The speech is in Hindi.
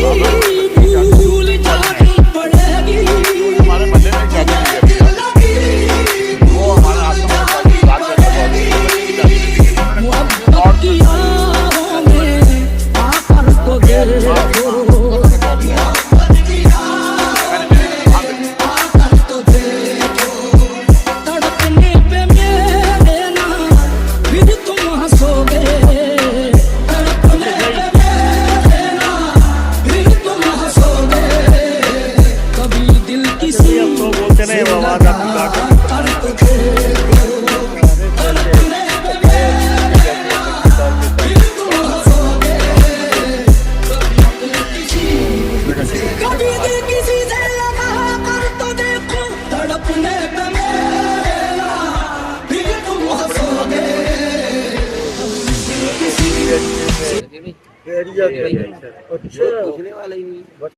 भूल जानी पड़ेगी। हमारे मल्ले में शादी हुई है, वो हमारे आश्रम में बात करते हैं। मोहब्बत की आहों में आकर तो देखो, आकर तो देखो, तड़पने पे मेरे ना फिर तुम हंसोगे, तड़पने पे मेरे ना फिर तुम हंसोगे, कभी दिल किसी तो बोलते नहीं से बाबा लगा का कर तो देखो, तड़पने पे मेरे ना फिर तुम हंसोगे, कभी दिल किसी से लगा कर तो देखो, तड़पने पे मेरे ना फिर तुम हंसोगे, किसी अच्छा